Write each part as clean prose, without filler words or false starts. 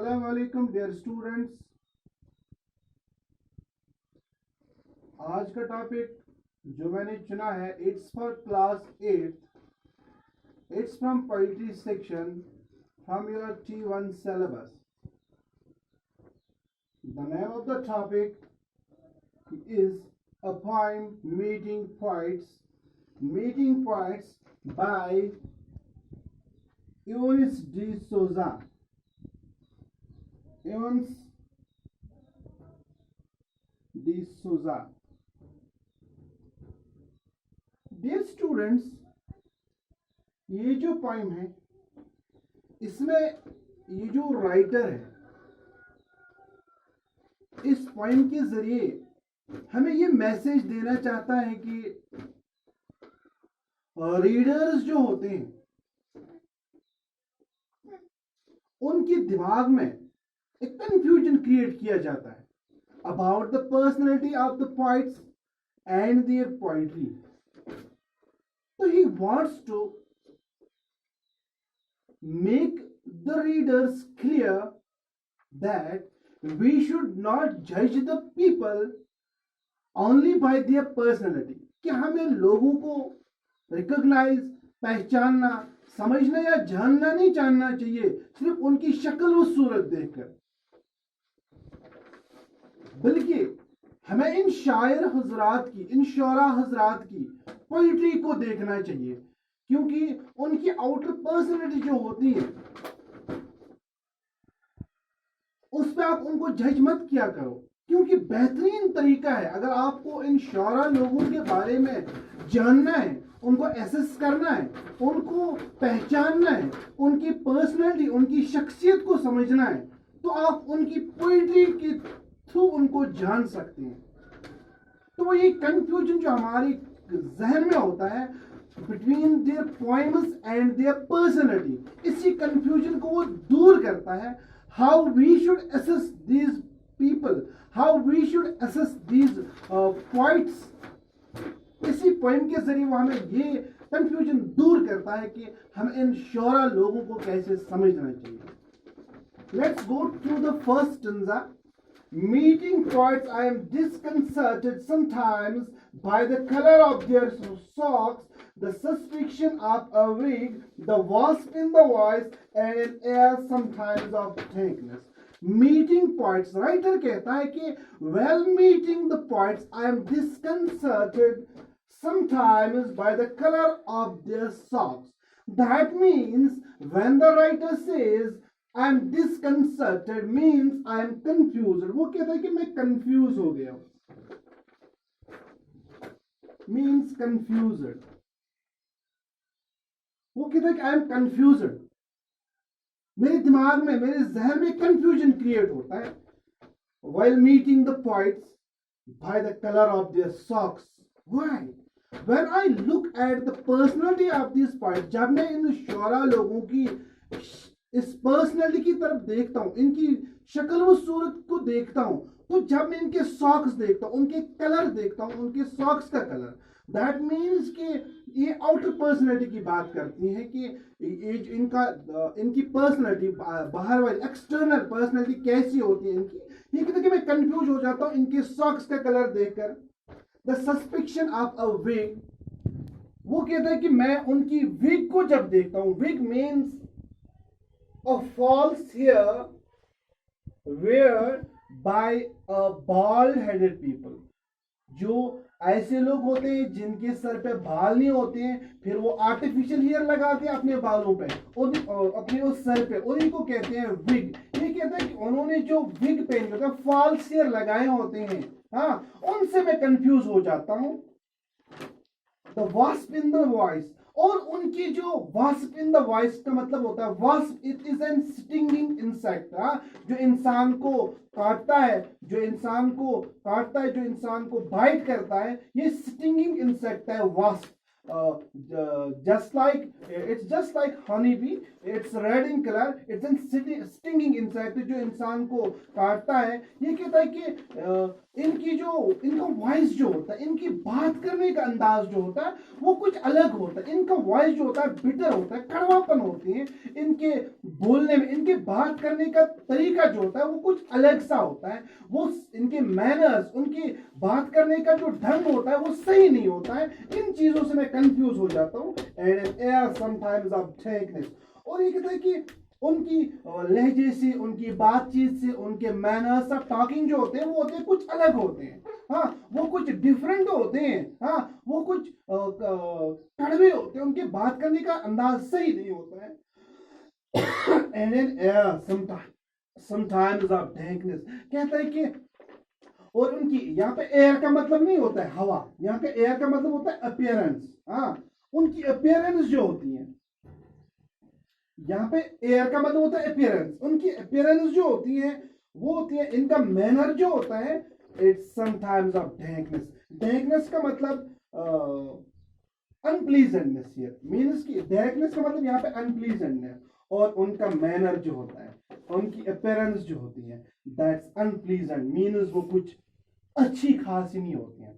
अस्सलाम वालेकुम dear students. आज का टॉपिक जो मैंने चुना है it's for class 8। It's from poetry section from your T1 syllabus. The name of the topic is a poem Meeting Poets by Eunice de Souza. Eunice de Souza. Dear students, ये जो poem है इसमें ये जो writer है इस poem के जरिए हमें ये मैसेज देना चाहता है कि रीडर्स जो होते हैं उनके दिमाग में एक कंफ्यूजन क्रिएट किया जाता है about the personality of the poets and their poetry. So he wants to make the readers clear that we should not judge the people only by their personality. कि हमें लोगों को रिकॉग्नाइज, पहचानना, समझना या जानना नहीं जानना चाहिए सिर्फ उनकी शक्ल व सूरत देखकर, बल्कि हमें इन शायर हजरात की, इन शोरा हजरात की पोइट्री को देखना चाहिए, क्योंकि उनकी आउटर पर्सनैलिटी जो होती है उस पर आप उनको जज मत किया करो. क्योंकि बेहतरीन तरीका है, अगर आपको इन शोरा लोगों के बारे में जानना है, उनको एसेस करना है, उनको पहचानना है, उनकी पर्सनैलिटी, उनकी शख्सियत को समझना है, तो आप उनकी पोइट्री के थ्रू उनको जान सकते हैं. तो वो ये कंफ्यूजन जो हमारी जहन में होता है between their poems and their personality, इसी कंफ्यूजन को वो दूर करता है. How we should assess these people, how we should assess these poets, इसी पोएम के जरिए वो हमें ये कंफ्यूजन दूर करता है कि हम इन शोरा लोगों को कैसे समझना चाहिए. Let's go to the first stanza. Meeting poets, I am disconcerted sometimes by the color of their socks, the suspicion of a wig, the wasp in the voice, and an air sometimes of thickness. Meeting poets, writer कहता है कि while meeting the poets, I am disconcerted sometimes by the color of their socks. That means when the writer says I am disconcerted means I am confused. वो कहता है कि मैं confuse हो गया हूं, means confused. वो कहता है कि I am confused. मेरे दिमाग में, मेरे जहन में कंफ्यूजन क्रिएट होता है while meeting the poets by the color of their socks. Why? When I look at the personality of these poets, जब मैं इन शोरा लोगों की इस पर्सनैलिटी की तरफ देखता हूं, इनकी शक्ल व सूरत को देखता हूं, तो जब मैं इनके सॉक्स देखता हूं, उनके कलर देखता हूं, उनके सॉक्स का कलर, दैट मीन्स कि ये आउटर पर्सनैलिटी की बात करती हैं कि इनकी पर्सनैलिटी, बाहर वाली एक्सटर्नल पर्सनैलिटी कैसी होती है इनकी. ये कहते हैं कि मैं कंफ्यूज हो जाता हूं इनके सॉक्स का कलर देखकर. The suspicion of a wig, वो कहता है कि मैं उनकी विग को जब देखता हूं, wig means a false hair wear by a bald-headed people. जो ऐसे लोग होते हैं जिनके सर पे बाल नहीं होते हैं, फिर वो आर्टिफिशियल हेयर लगाते हैं अपने बालों पे, अपने उस सर पे, और इनको कहते हैं विग. ये कहता है कि उन्होंने जो विग पहन होता है, फॉल्स हेयर लगाए होते हैं, हाँ, उनसे मैं कंफ्यूज हो जाता हूं. The wasp in the voice, और उनकी जो वास्प इन द वॉइस का मतलब होता है, wasp it is an stinging insect, जो इंसान को काटता है, जो इंसान को बाइट करता है, ये स्टिंगिंग इंसेक्ट है wasp. just like honeybee. It's red in color. It's an stinging insect जो इंसान को काटता है. ये कहता है कि इनका वॉइस जो होता है, इनकी बात करने का अंदाज जो होता है वो कुछ अलग होता है. इनका वॉइस जो होता है बिटर होता है, कड़वापन होती है इनके बोलने में. इनके बात करने का तरीका जो होता है वो कुछ अलग सा होता है. वो इनके मैनर्स, उनकी बात करने का जो ढंग होता है वो सही नहीं होता है. इन चीजों से मैं कंफ्यूज हो जाता हूँ. And air sometimes of darkness. और ये कहता है कि उनकी लहजे से, उनकी बातचीत से, उनके मैनर्स ऑफ टॉकिंग जो होते हैं वो होते हैं कुछ अलग होते हैं. हाँ, वो कुछ डिफरेंट होते हैं. हाँ, वो कुछ कड़वे होते हैं. उनके बात करने का अंदाज सही नहीं होता है. And in air sometimes of darkness. कहता है कि और उनकी, यहाँ पे एयर का मतलब नहीं होता है हवा, यहाँ पे एयर का मतलब होता है अपीयरेंस. हाँ, उनकी अपीयरेंस जो होती है, यहाँ पे एयर का मतलब होता है अपीयरेंस. उनकी अपीयरेंस जो होती है वो होती है, इनका मैनर जो होता है, इट्स समटाइम्स ऑफ डेंकनेस. डेंकनेस का मतलब अनप्लीजेंटनेस हियर मींस कि डेंकनेस का मतलब यहाँ पे अनप्लीजेंटनेस. और उनका मैनर जो होता है, उनकी अपीयरेंस जो होती है, दैट्स अनप्लीजेंट मींस वो कुछ अच्छी खासी नहीं होती हैं.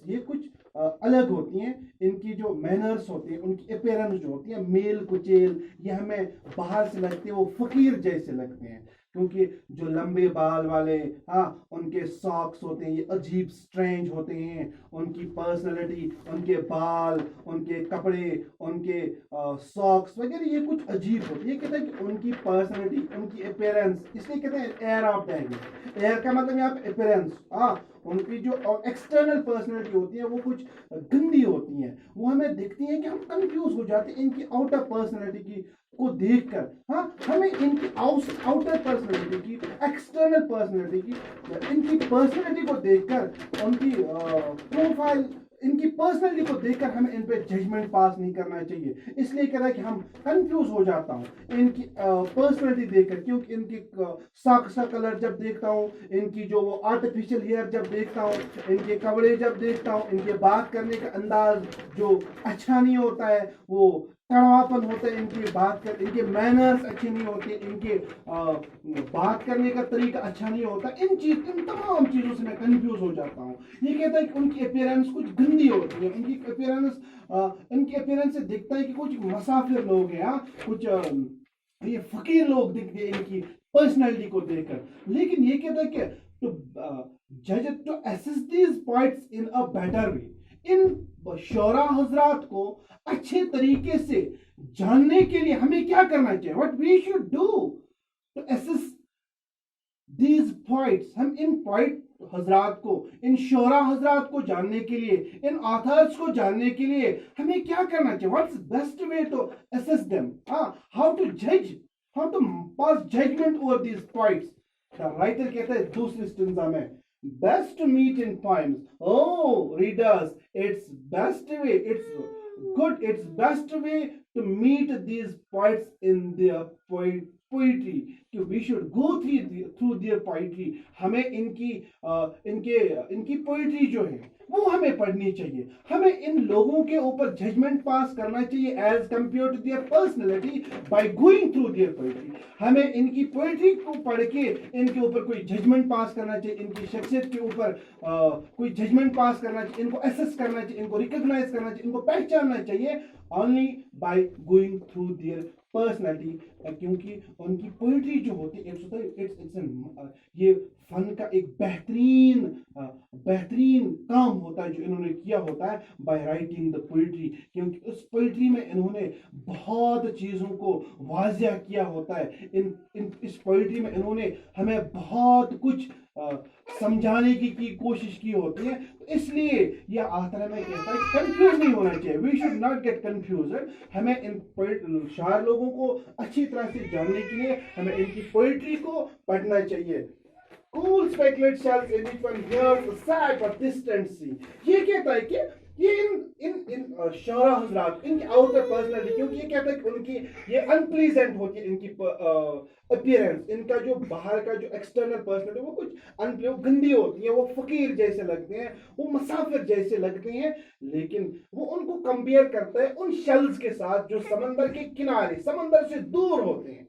ये कुछ अलग होती हैं. इनकी जो मैनर्स होती हैं, उनकी अपीयरेंस जो होती है, मेल कुचेल, ये हमें बाहर से लगते हैं वो फकीर जैसे लगते हैं. क्योंकि जो लंबे बाल वाले, हाँ, उनके सॉक्स होते हैं ये अजीब स्ट्रेंज होते हैं. उनकी पर्सनालिटी, उनके बाल, उनके कपड़े, उनके सॉक्स वगैरह ये कुछ अजीब होते हैं. ये कहते हैं कि उनकी पर्सनालिटी, उनकी अपीयरेंस, इसलिए कहते हैं एयर ऑफ डेंकनेस. एयर का मतलब यहाँ पे अपीयरेंस. हाँ, उनकी जो एक्सटर्नल पर्सनालिटी होती है वो कुछ गंदी होती है. वो हमें दिखती है कि हम कंफ्यूज हो जाते हैं इनकी आउटर पर्सनालिटी की को देखकर. हाँ, हमें इनकी आउटर पर्सनालिटी की, एक्सटर्नल पर्सनालिटी की, इनकी पर्सनालिटी को देखकर, उनकी प्रोफाइल, इनकी पर्सनालिटी को देखकर हमें इन पे जजमेंट पास नहीं करना चाहिए. इसलिए कह रहा है कि हम कंफ्यूज हो जाता हूँ इनकी पर्सनालिटी देखकर. क्योंकि इनकी साख का कलर जब देखता हूँ, इनकी जो वो आर्टिफिशियल हेयर जब देखता हूँ, इनके कपड़े जब देखता हूँ, इनके बात करने का अंदाज जो अच्छा नहीं होता है, वो कड़वापन होता है. इनके मैनर्स अच्छे नहीं होते, इनके बात करने का तरीका अच्छा नहीं होता. इन तमाम चीजों से मैं कंफ्यूज हो जाता हूँ. ये कहता है कि उनकी अपीयरेंस कुछ गंदी होती है. इनकी अपीयरेंस से दिखता है कि कुछ मुसाफिर लोग हैं. कुछ ये फकीर लोग दिखते हैं इनकी पर्सनैलिटी को देखकर. लेकिन ये कहता है कि to assess these points in a better way. इन शोरा हजरात को अच्छे तरीके से जानने के लिए हमें क्या करना चाहिए? What we should do to assess these points. हम इन पॉइंट हजरात को, इन शोरा हजरात को जानने के लिए, इन ऑथर्स को जानने के लिए हमें क्या करना चाहिए? What's best way to assess them? How to जज, how to pass judgement over these points. The writer कहता है दूसरी स्टेंजा में, best to meet in poems. Oh, readers, it's best way to meet these poets in their poetry. We should go through their poetry. हमें इनकी poetry जो है वो हमें पढ़नी चाहिए. हमें इन लोगों के ऊपर जजमेंट पास करना चाहिए as compare to their personality by going through their poetry. हमें इनकी पोइट्री को पढ़ के इनके ऊपर कोई जजमेंट पास करना चाहिए. इनकी शख्सियत के ऊपर कोई जजमेंट पास करना चाहिए. इनको एसेस करना चाहिए, इनको रिकॉग्नाइज करना चाहिए, इनको पहचानना चाहिए only by going through their personality. क्योंकि उनकी पोइट्री जो होती है ये फन का एक बेहतरीन काम होता है जो इन्होंने किया होता है बाय राइटिंग द पोइट्री. क्योंकि उस पोइट्री में इन्होंने बहुत चीज़ों को वाज़िया किया होता है. इस पोइट्री में इन्होंने हमें बहुत कुछ समझाने की कोशिश की होती है. तो इसलिए यह आखिर में कहता है कंफ्यूज नहीं होना चाहिए. We should not get confuse. हमें इन शायर लोगों को अच्छी तरह से जानने के लिए हमें इनकी पोइट्री को पढ़ना चाहिए. Cool speculate shells in which one hears the sad but distant sea. ये कहता है कि ये इन शोरा हजरात इनकी आउटर पर्सनैलिटी, क्योंकि ये कहता है कि उनकी ये अनप्लीजेंट होती है, इनकी अपीयरेंस, इनका जो बाहर का जो एक्सटर्नल पर्सनैलिटी वो कुछ वो गंदी होती है, वो फकीर जैसे लगते हैं, वो मुसाफिर जैसे लगते हैं। लेकिन वो उनको कंपेयर करता है उन शेल्स के साथ जो समंदर के किनारे, समंदर से दूर होते हैं,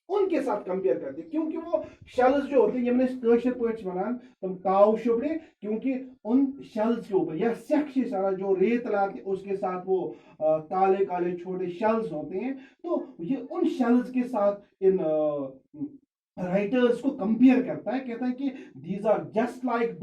उनके साथ कंपेयर करते हैं। क्योंकि वो शेल्स जो होते हैं, ये मैंने कशर पे वन तुम काव शुभ्रे, क्योंकि उन शेल्स के ऊपर या सेक्शी सारा जो रेत लाते उसके साथ वो काले काले छोटे शेल्स होते हैं। तो ये उन शेल्स के साथ इन राइटर्स को कंपेयर करता है, कहता है कि these are just like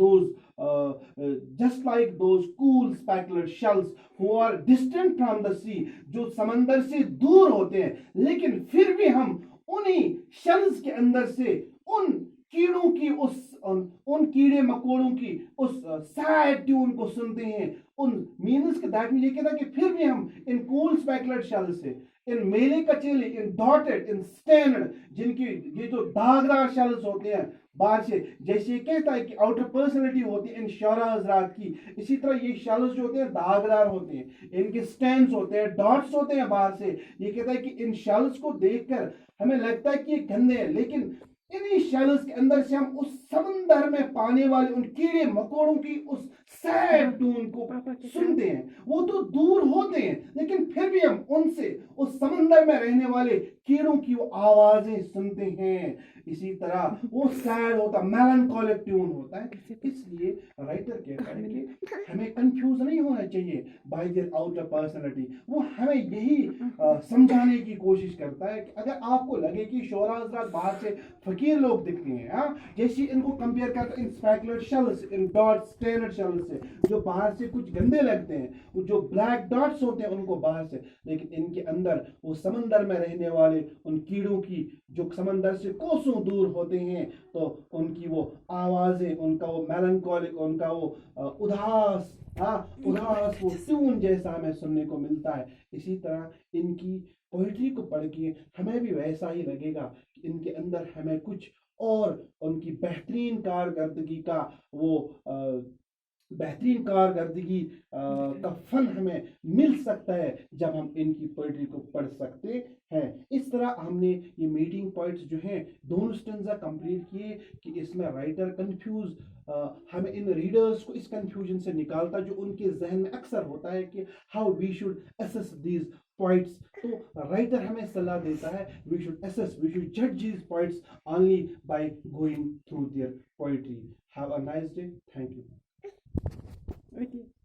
those cool specular shells who are distant from the sea, जो समंदर से दूर होते हैं, लेकिन फिर भी हम उन्हीं शेल्स के अंदर से उन कीड़ों की उन कीड़े मकोड़ों की उस सैड ट्यून को सुनते हैं। उन मीन्स के दैट मीन ये कहता है कि फिर भी हम इन कूल स्पेकुलर शेल से, इन मेले कचेले, इन डॉटेड, इन स्टैंडर्ड, जिनकी ये जो दागदार शेल्स होते हैं बाहर से, जैसे ये कहता है कि आउटर पर्सनैलिटी होती है इन शोरा हजरात की, इसी तरह ये शेल्स जो होते हैं दागदार होते हैं, इनके स्टैंड्स होते हैं, डॉट्स होते हैं बाहर से। ये कहता है कि इन शेल्स को देखकर हमें लगता है कि ये गंदे हैं, लेकिन इन्हीं शेल्स के अंदर से हम उस समंदर में पाने वाले उन कीड़े मकोड़ों की उस सैड टून को सुनते हैं। वो तो दूर होते हैं, लेकिन फिर भी हम उनसे उस समंदर में रहने वाले कीड़ों की वो आवाजें सुनते हैं। इसी तरह वो सैड होता, मेलनकॉलिक ट्यून होता है। इसलिए राइटर कहता है कि हमें कंफ्यूज नहीं होना चाहिए बाय देयर आउटर पर्सनैलिटी। वो हमें यही समझाने की कोशिश करता है कि अगर आपको लगे कि शोरा हजरात बाहर से फकीर लोग दिखते हैं, जैसे इनको कंपेयर करते हैं इन स्पेकुलर शेल्स, इन डॉट्स, स्टैंडर्ड शेल्स से, जो बाहर से कुछ गंदे लगते हैं, वो जो ब्लैक डॉट्स होते हैं उनको बाहर से, लेकिन इनके अंदर वो समंदर में रहने वाले उन कीड़ों की जो समंदर से कोसों दूर होते हैं, तो उनकी वो आवाजें, उनका वो मेलनकॉलिक, उनका वो उदास उदास वो ट्यून जैसा हमें सुनने को मिलता है। इसी तरह इनकी पोइट्री को पढ़ के हमें भी वैसा ही लगेगा कि इनके अंदर हमें कुछ और उनकी बेहतरीन कारकर्दगी का वो बेहतरीन कारकर्दगी का फल हमें मिल सकता है जब हम इनकी पोइट्री को पढ़ सकते हैं। इस तरह हमने ये मीटिंग पॉइंट्स जो हैं दोनों स्टेंजा कंप्लीट किए कि इसमें राइटर कंफ्यूज हमें इन रीडर्स को इस कंफ्यूजन से निकालता जो उनके जहन में अक्सर होता है कि how we should assess these points. तो राइटर हमें सलाह देता है we should assess, we should जज these points only by going through their poetry. Have a nice day, thank you. Okay.